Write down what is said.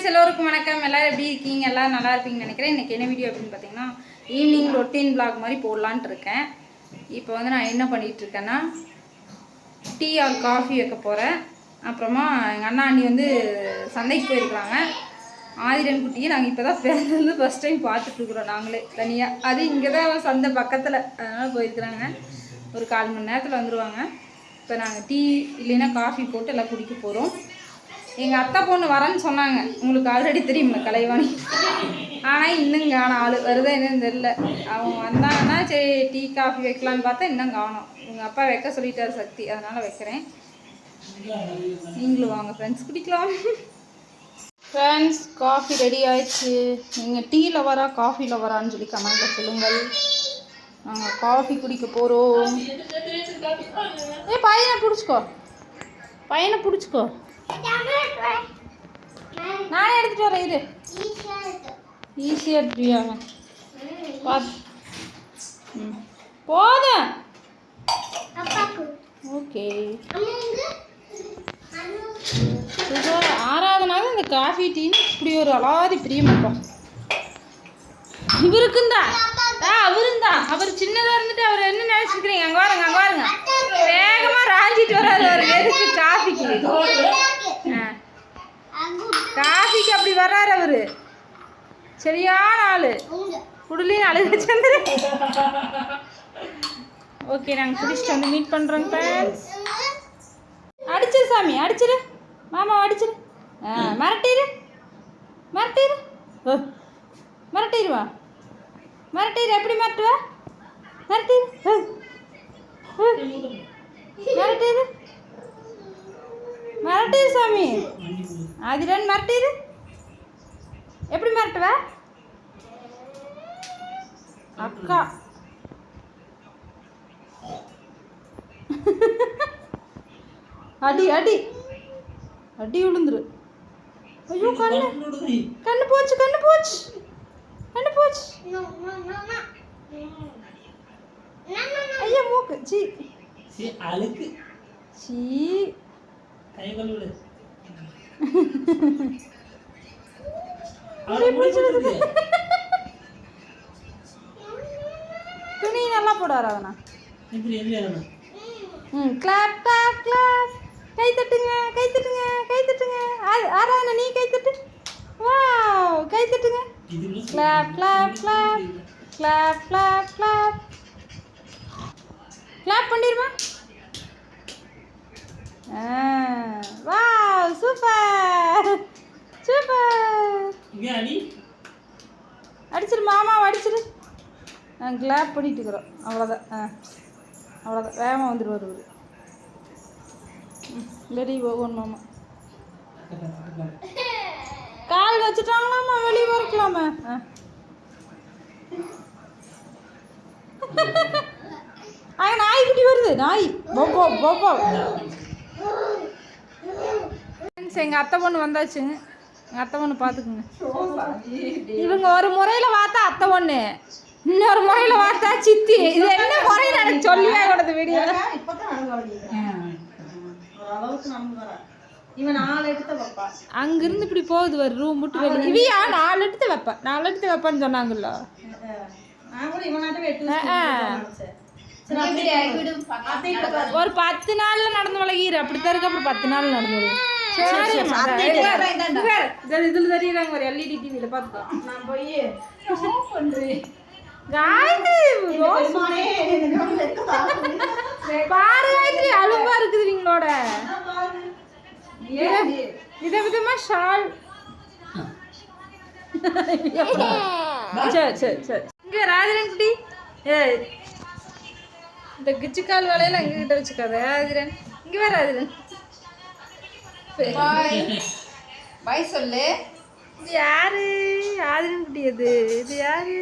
Friends எல்லோருக்கும் வணக்கம். எல்லோரும் எப்படி இருக்கீங்க? எல்லோரும் நல்லா இருப்பீங்கன்னு நினைக்கிறேன். இன்றைக்கி என்ன வீடியோ அப்படின்னு பார்த்தீங்கன்னா ஈவினிங் ரொட்டீன் vlog மாதிரி போடலான்ட்டு இருக்கேன். இப்போ வந்து நான் என்ன பண்ணிகிட்ருக்கேன்னா டீ ஆர் காஃபி வைக்க போகிறேன். அப்புறமா எங்கள் அண்ணா அண்ணி வந்து சந்தைக்கு போயிருக்கிறாங்க. ஆதிரன் குட்டியை நாங்கள் இப்போ தான் பேருந்து ஃபஸ்ட் டைம் பார்த்துட்ருக்குறோம் நாங்களே தனியாக. அது இங்கே தான் சந்தை பக்கத்தில், அதனால் போயிருக்கிறாங்க. ஒரு 1/4 மணி நேரத்தில் வந்துடுவாங்க. இப்போ நாங்கள் டீ இல்லைன்னா காஃபி போட்டு எல்லாம் குடிக்க போகிறோம். எங்கள் அத்தை பொண்ணு வரேன்னு சொன்னாங்க, உங்களுக்கு ஆல்ரெடி தெரியுமா கலைவாணி. ஆனால் இன்னும் காணும் ஆள் வருதா என்னன்னு தெரில. அவங்க வந்தாங்கன்னா சரி டீ காஃபி வைக்கலான்னு பார்த்தா இன்னும் காணும். எங்கள் அப்பா வைக்க சொல்லிட்டார் சக்தி, அதனால் வைக்கிறேன். நீங்களும் வாங்க ஃப்ரெண்ட்ஸ் குடிக்கலாம். ஃப்ரெண்ட்ஸ் காஃபி ரெடி ஆயிடுச்சு. நீங்கள் டீ லவரா காஃபி லவரான்னு சொல்லி கமெண்ட்டில் சொல்லுங்கள். நாங்கள் காஃபி குடிக்க போகிறோம். பையனை பிடிச்சிக்கோ, பையனை பிடிச்சிக்கோ. நானே எடுத்துட்டு வரேன். இது ஈஸியாக எடுத்துவியாங்க பார்த்து. போதும். ஓகே சுகர் ஆறாதனால இந்த காஃபி டீன்னு இப்படி ஒரு அலாதி பிரியமாப்பா. இவருக்குந்தா அவருந்தா. அவர் சின்னதாக இருந்துட்டு அவர் என்ன நினச்சிருக்கிறீங்க? அங்கே வாருங்க, அங்கே வாருங்க. வேகமாக ராஞ்சிட்டு வராது. அவர் எதுக்கு காஃபிக்கு? காஃபிக்கு அப்படி வர்றாரு அவரு. சரியான ஆளு. குடுலின்னு அழுது சந்திர. ஓகே, நாங்கள் குடிச்சிட்டு வந்து மீட் பண்ணுறோங்க ஃப்ரெண்ட்ஸ். அடிச்சிரு சாமி, அடிச்சிரு மாமா, அடிச்சிரு. மிரட்டிரு, மிரட்டிரு, மிரட்டிடுவா, மிரட்டிரு. எப்படி மிரட்டுவா? மிரட்டிரு, மிரட்டிரு, மிரட்டிரு சாமி. ஆதிரன் மிரட்டிரு. எப்படி மிரட்டுவ? அக்கா அடி அடி அடி விழுந்துரு. ஐயோ கண்ணு, கண்ணு போச்சு, கண்ணு போச்சு, கண்ணு போச்சு. ஐயா மூக்கு சீ அழுக்கு சீ. துணி நல்லா போடாராதனா. Clap clap clap. கை தட்டுங்க, கை தட்டுங்க, கை தட்டுங்க. ஆராதனா நீ கை தட்டு. வாவ், கை தட்டுங்க. Clap clap clap clap clap clap. Clap பண்ணிருமா? Wow super super. அடிச்சிரு மாமா, அடிச்சிரு. நாங்கள் கிளாப் பண்ணிட்டு இருக்கிறோம். அவ்வளோதான், அவ்வளோதான். வேகமாக வந்துடுவார் இவர். வெளியே போகணும் மாமா. கால் வச்சுட்டாங்களாம்மா, வெளியே வரக்கலாமா? நாய்க்குட்டி வருது, நாய். பொப்போ பொப்போ. எங்கள் அத்தை பொண்ணு வந்தாச்சுங்க. எங்கள் அத்தை பொண்ணு பார்த்துக்குங்க. இவங்க ஒரு முறையில் பார்த்தா அத்தை பொண்ணு, இன்னொரு முறையில் பார்த்தா சித்தி. இது என்ன முறையில் எனக்கு சொல்லியே கொடுத்த வீடியோ. அங்கிருந்து இப்படி போகுது ஒரு ரூம் விட்டு வெளியே. இவையா 4 எடுத்து வைப்பேன், 4 எடுத்து வைப்பேன்னு சொன்னாங்கல்ல. ஒரு 10 நாள்ல நடந்து வளகிற அப்படித்தான் இருக்கு. அப்புறம் 10 நாள் நடந்து வளகு. இதுல தெரியுறாங்க ஒரு எல்இடி டிவியில பார்த்துக்கலாம். நான் போய் பண்றேன் பாரு காயத்ரி. அழும்பா இருக்குது நீங்களோட. வித விதமா ஷால். சரி சரி சரி. இங்க ராஜரன் குட்டி, இந்த கிச்சுக்கால் வேலையில எங்ககிட்ட வச்சுக்காத ராஜரன். இங்க வேற ராஜரன். பாய் பாய் சொல்லு. இது யாரு? ஆதிரன் குட்டி. இது யாரு?